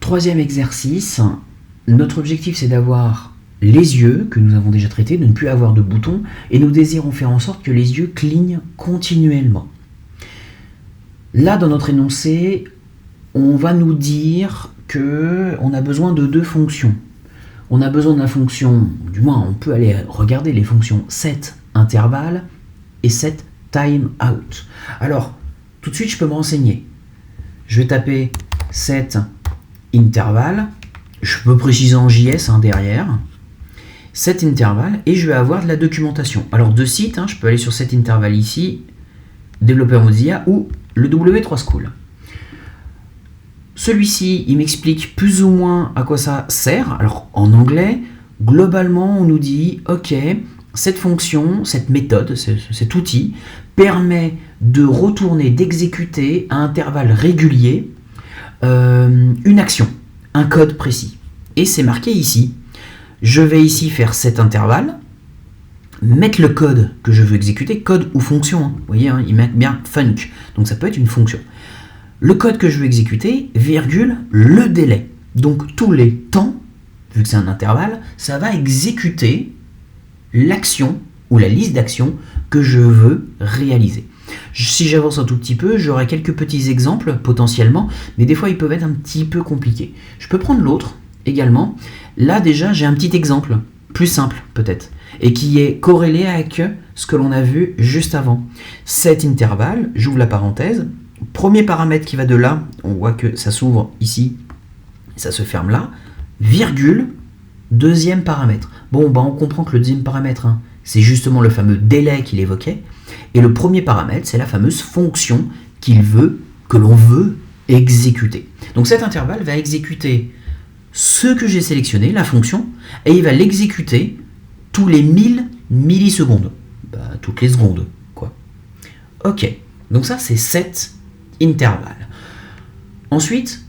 troisième exercice, notre objectif c'est d'avoir les yeux, que nous avons déjà traités, de ne plus avoir de boutons, et nous désirons faire en sorte que les yeux clignent continuellement. Là, dans notre énoncé, on va nous dire qu'on a besoin de deux fonctions. On a besoin de la fonction, du moins on peut aller regarder les fonctions set intervalle et set time out. Alors, tout de suite je peux me renseigner. Je vais taper set intervalle, je peux préciser en JS derrière, set intervalle, et je vais avoir de la documentation. Alors de site, je peux aller sur set intervalle ici, développeur Mozilla ou le W3 School. Celui-ci, il m'explique plus ou moins à quoi ça sert. Alors en anglais, globalement, on nous dit, ok, cette fonction, cette méthode, cet outil, permet de retourner, d'exécuter à intervalles réguliers une action, un code précis. Et c'est marqué ici. Je vais ici faire cet intervalle, mettre le code que je veux exécuter, code ou fonction. Vous voyez, ils mettent bien func, donc ça peut être une fonction. Le code que je veux exécuter, virgule, le délai. Donc tous les temps, vu que c'est un intervalle, ça va exécuter l'action ou la liste d'actions que je veux réaliser. Si j'avance un tout petit peu, j'aurai quelques petits exemples potentiellement, mais des fois ils peuvent être un petit peu compliqués. Je peux prendre l'autre également. Là déjà j'ai un petit exemple, plus simple peut-être, et qui est corrélé avec ce que l'on a vu juste avant. Cet intervalle, j'ouvre la parenthèse, premier paramètre qui va de là, on voit que ça s'ouvre ici, ça se ferme là, virgule, deuxième paramètre. Bon, on comprend que le deuxième paramètre, c'est justement le fameux délai qu'il évoquait, et le premier paramètre, c'est la fameuse fonction que l'on veut exécuter. Donc cet intervalle va exécuter ce que j'ai sélectionné, la fonction, et il va l'exécuter tous les 1000 millisecondes. Toutes les secondes, quoi. Ok, donc ça c'est set intervalle. Ensuite,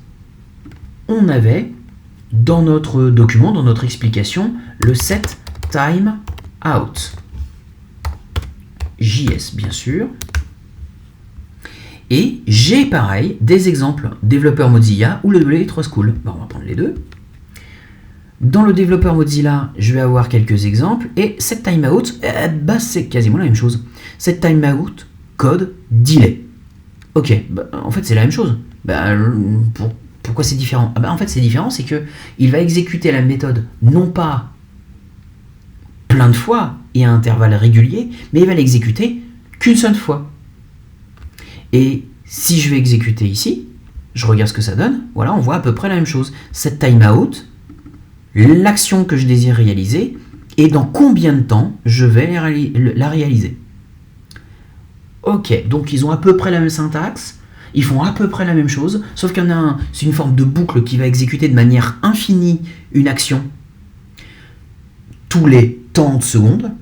on avait dans notre document, dans notre explication, le set time out. JS bien sûr. Et j'ai pareil des exemples développeur Mozilla ou le W3 School. On va prendre les deux. Dans le développeur Mozilla, je vais avoir quelques exemples. Et set timeout, c'est quasiment la même chose. Set timeout, code, delay. Ok, en fait c'est la même chose. Pourquoi c'est différent ? En fait c'est différent, c'est que il va exécuter la méthode non pas plein de fois et à intervalles réguliers, mais il va l'exécuter qu'une seule fois. Et si je vais exécuter ici, je regarde ce que ça donne, voilà, on voit à peu près la même chose. Set timeout, l'action que je désire réaliser, et dans combien de temps je vais la réaliser. Ok, donc ils ont à peu près la même syntaxe, ils font à peu près la même chose, sauf qu'il y en a un, c'est une forme de boucle qui va exécuter de manière infinie une action tous les tant de secondes,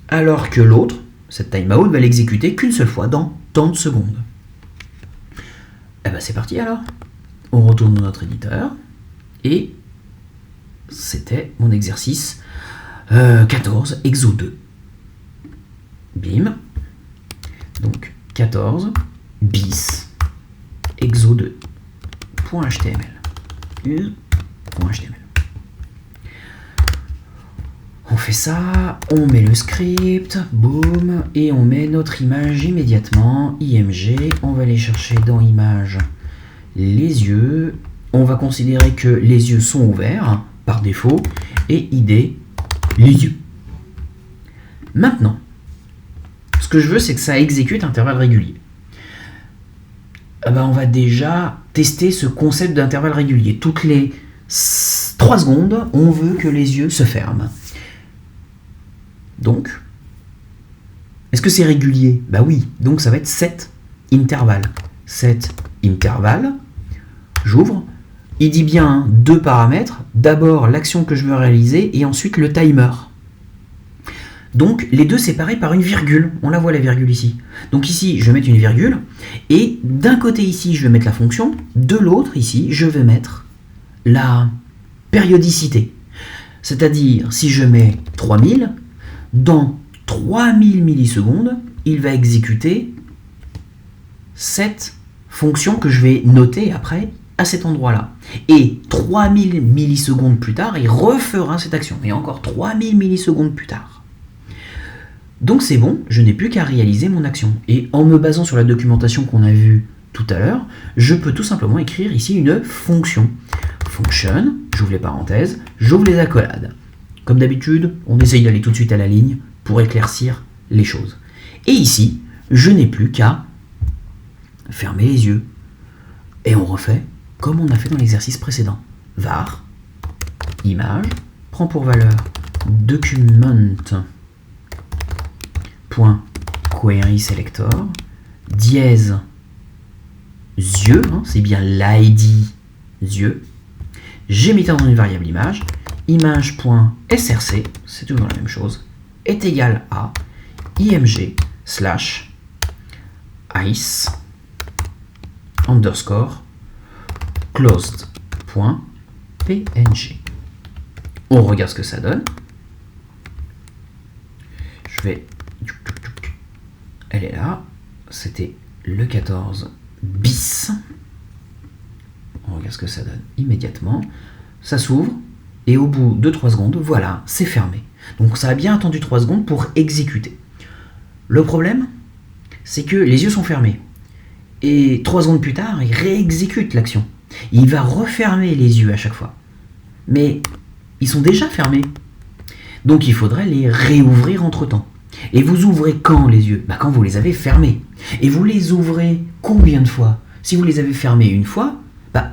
alors que l'autre, cette timeout, va l'exécuter qu'une seule fois dans tant de secondes. C'est parti alors. On retourne dans notre éditeur, et c'était mon exercice 14, exo 2. Bim. Donc 14 bis exo 2 .html. On fait ça, on met le script, boum, et on met notre image immédiatement, img, on va aller chercher dans image les yeux, on va considérer que les yeux sont ouverts par défaut, et id les yeux. Maintenant, ce que je veux, c'est que ça exécute à intervalles réguliers. On va déjà tester ce concept d'intervalle régulier. Toutes les 3 secondes, on veut que les yeux se ferment. Donc, est-ce que c'est régulier ? Oui, donc ça va être set intervalle. Set intervalle, j'ouvre, il dit bien deux paramètres, d'abord l'action que je veux réaliser et ensuite le timer. Donc les deux séparés par une virgule, on la voit la virgule ici. Donc ici je vais mettre une virgule, et d'un côté ici je vais mettre la fonction, de l'autre ici je vais mettre la périodicité. C'est-à-dire si je mets 3000, dans 3000 millisecondes, il va exécuter cette fonction que je vais noter après à cet endroit-là. Et 3000 millisecondes plus tard, il refera cette action. Et encore 3000 millisecondes plus tard. Donc c'est bon, je n'ai plus qu'à réaliser mon action. Et en me basant sur la documentation qu'on a vue tout à l'heure, je peux tout simplement écrire ici une fonction. Function, j'ouvre les parenthèses, j'ouvre les accolades. Comme d'habitude, on essaye d'aller tout de suite à la ligne pour éclaircir les choses. Et ici, je n'ai plus qu'à fermer les yeux. Et on refait comme on a fait dans l'exercice précédent. Var, image, prend pour valeur document.querySelector, dièse, yeux, c'est bien l'ID yeux. J'ai mis dans une variable image, image.src, c'est toujours la même chose, est égal à img slash ice underscore closed.png. On regarde ce que ça donne. Je vais... Elle est là. C'était le 14 bis. On regarde ce que ça donne immédiatement. Ça s'ouvre. Et au bout de 3 secondes, voilà, c'est fermé. Donc ça a bien attendu 3 secondes pour exécuter. Le problème, c'est que les yeux sont fermés. Et 3 secondes plus tard, il réexécute l'action. Il va refermer les yeux à chaque fois. Mais ils sont déjà fermés. Donc il faudrait les réouvrir entre-temps. Et vous ouvrez quand les yeux ? Quand vous les avez fermés. Et vous les ouvrez combien de fois ? Si vous les avez fermés une fois,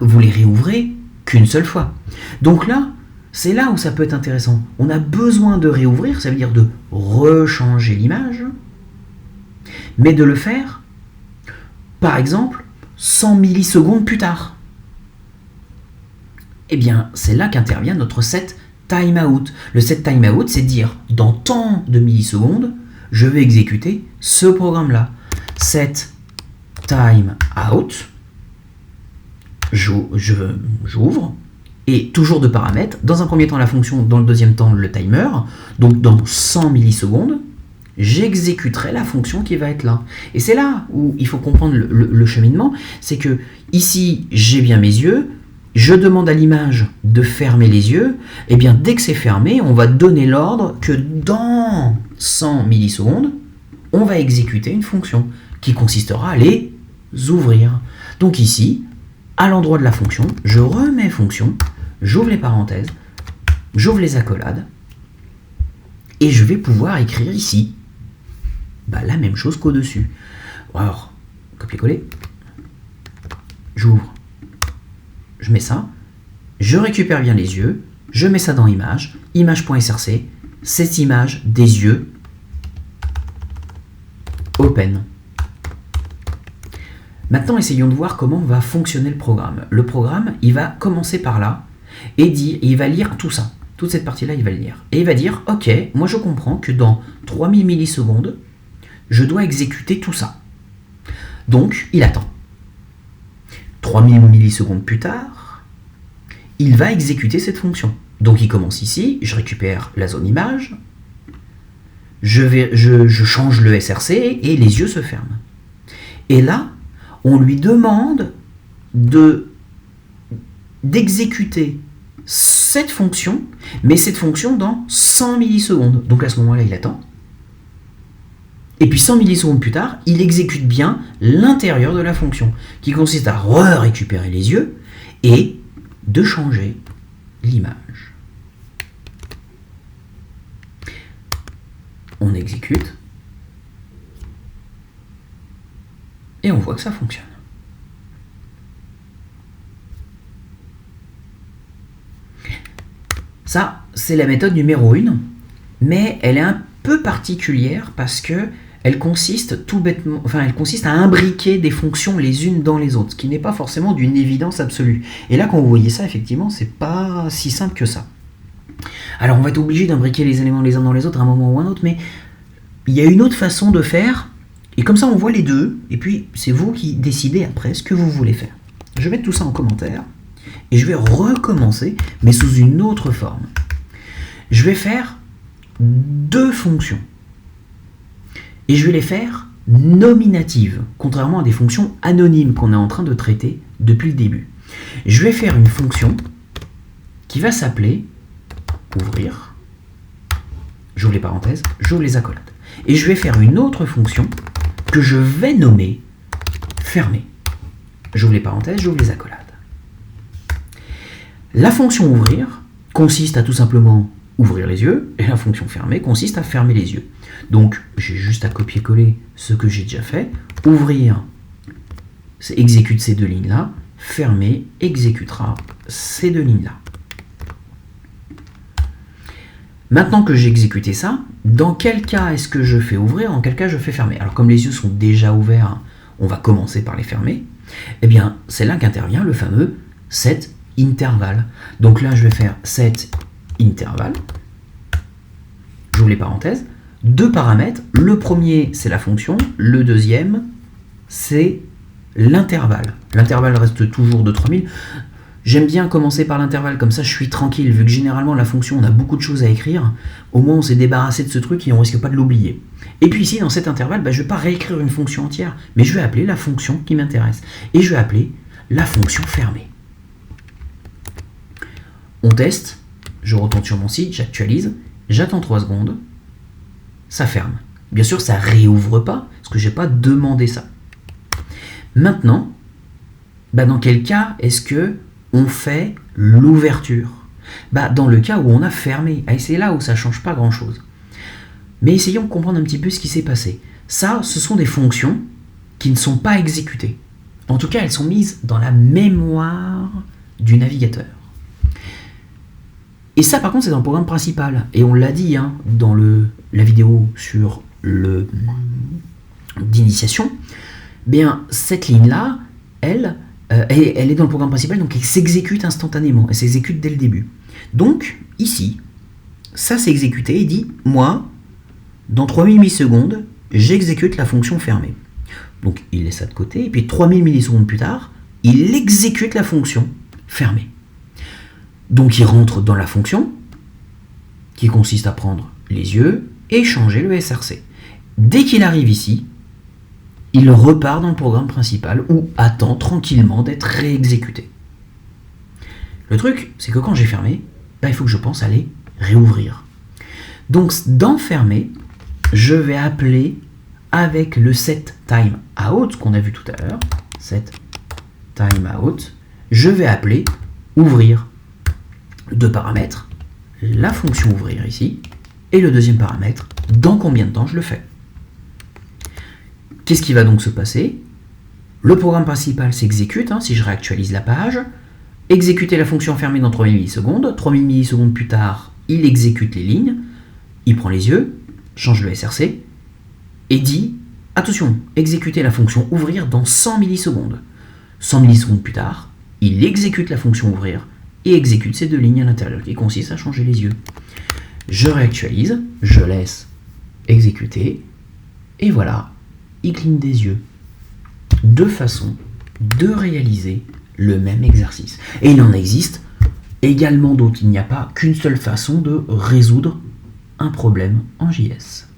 vous les réouvrez qu'une seule fois. Donc là, c'est là où ça peut être intéressant. On a besoin de réouvrir, ça veut dire de rechanger l'image, mais de le faire, par exemple, 100 millisecondes plus tard. Eh bien, c'est là qu'intervient notre set timeout. Le set timeout, c'est dire, dans tant de millisecondes, je vais exécuter ce programme-là. Set timeout, j'ouvre, et toujours de paramètres, dans un premier temps la fonction, dans le deuxième temps le timer, donc dans 100 millisecondes, j'exécuterai la fonction qui va être là. Et c'est là où il faut comprendre le cheminement, c'est que ici j'ai bien mes yeux, je demande à l'image de fermer les yeux, et bien dès que c'est fermé, on va donner l'ordre que dans 100 millisecondes, on va exécuter une fonction qui consistera à les ouvrir. Donc ici, à l'endroit de la fonction, je remets fonction, j'ouvre les parenthèses, j'ouvre les accolades, et je vais pouvoir écrire ici la même chose qu'au-dessus. Alors, copier-coller, j'ouvre, je mets ça, je récupère bien les yeux, je mets ça dans image, image.src, cette image des yeux, open. Maintenant, essayons de voir comment va fonctionner le programme. Le programme, il va commencer par là, et il va lire tout ça. Toute cette partie-là, il va le lire. Et il va dire, ok, moi je comprends que dans 3000 millisecondes, je dois exécuter tout ça. Donc, il attend. 3000 millisecondes plus tard, il va exécuter cette fonction. Donc, il commence ici, je récupère la zone image, je change le SRC et les yeux se ferment. Et là, on lui demande d'exécuter cette fonction, mais cette fonction dans 100 millisecondes. Donc à ce moment-là, il attend. Et puis 100 millisecondes plus tard, il exécute bien l'intérieur de la fonction, qui consiste à récupérer les yeux et de changer l'image. On exécute. Et on voit que ça fonctionne. Ça, c'est la méthode numéro 1, mais elle est un peu particulière parce que elle consiste tout bêtement, elle consiste à imbriquer des fonctions les unes dans les autres, ce qui n'est pas forcément d'une évidence absolue. Et là, quand vous voyez ça, effectivement, c'est pas si simple que ça. Alors, on va être obligé d'imbriquer les éléments les uns dans les autres à un moment ou à un autre, mais il y a une autre façon de faire. Et comme ça, on voit les deux, et puis c'est vous qui décidez après ce que vous voulez faire. Je vais mettre tout ça en commentaire, et je vais recommencer, mais sous une autre forme. Je vais faire 2 fonctions, et je vais les faire nominatives, contrairement à des fonctions anonymes qu'on est en train de traiter depuis le début. Je vais faire une fonction qui va s'appeler ouvrir, j'ouvre les parenthèses, j'ouvre les accolades. Et je vais faire une autre fonction que je vais nommer fermer. J'ouvre les parenthèses, j'ouvre les accolades. La fonction ouvrir consiste à tout simplement ouvrir les yeux, et la fonction fermer consiste à fermer les yeux. Donc, j'ai juste à copier-coller ce que j'ai déjà fait. Ouvrir, exécute ces deux lignes-là. Fermer, exécutera ces deux lignes-là. Maintenant que j'ai exécuté ça, dans quel cas est-ce que je fais ouvrir, en quel cas je fais fermer? Alors, comme les yeux sont déjà ouverts, on va commencer par les fermer. Eh bien, c'est là qu'intervient le fameux set intervalle. Donc là, je vais faire set intervalle. J'ouvre les parenthèses. Deux paramètres. Le premier, c'est la fonction. Le deuxième, c'est l'intervalle. L'intervalle reste toujours de 3000. J'aime bien commencer par l'intervalle, comme ça je suis tranquille, vu que généralement la fonction, on a beaucoup de choses à écrire. Au moins, on s'est débarrassé de ce truc et on risque pas de l'oublier. Et puis ici, dans cet intervalle, je ne vais pas réécrire une fonction entière, mais je vais appeler la fonction qui m'intéresse. Et je vais appeler la fonction fermée. On teste. Je retourne sur mon site, j'actualise, j'attends 3 secondes, ça ferme. Bien sûr, ça ne réouvre pas, parce que je n'ai pas demandé ça. Maintenant, dans quel cas est-ce que on fait l'ouverture? Dans le cas où on a fermé, et c'est là où ça ne change pas grand-chose. Mais essayons de comprendre un petit peu ce qui s'est passé. Ça, ce sont des fonctions qui ne sont pas exécutées. En tout cas, elles sont mises dans la mémoire du navigateur. Et ça, par contre, c'est dans le programme principal. Et on l'a dit dans la vidéo sur d'initiation. Cette ligne-là, elle est dans le programme principal, donc elle s'exécute instantanément. Elle s'exécute dès le début. Donc, ici, ça s'est exécuté et dit, moi, dans 3000 millisecondes, j'exécute la fonction fermée. Donc, il laisse ça de côté. Et puis, 3000 millisecondes plus tard, il exécute la fonction fermée. Donc il rentre dans la fonction qui consiste à prendre les yeux et changer le SRC. Dès qu'il arrive ici, il repart dans le programme principal ou attend tranquillement d'être réexécuté. Le truc, c'est que quand j'ai fermé, il faut que je pense à les réouvrir. Donc dans fermer, je vais appeler avec le set timeout qu'on a vu tout à l'heure, set timeout, je vais appeler ouvrir. Deux paramètres, la fonction ouvrir ici, et le deuxième paramètre, dans combien de temps je le fais. Qu'est-ce qui va donc se passer? Le programme principal s'exécute, si je réactualise la page, exécuter la fonction fermée dans 3000 millisecondes, 3000 millisecondes plus tard, il exécute les lignes, il prend les yeux, change le SRC, et dit, attention, exécuter la fonction ouvrir dans 100 millisecondes. 100 millisecondes plus tard, il exécute la fonction ouvrir, et exécute ces deux lignes à l'intérieur qui consistent à changer les yeux. Je réactualise, je laisse exécuter, et voilà, il cligne des yeux. Deux façons de réaliser le même exercice. Et il en existe également d'autres. Il n'y a pas qu'une seule façon de résoudre un problème en JS.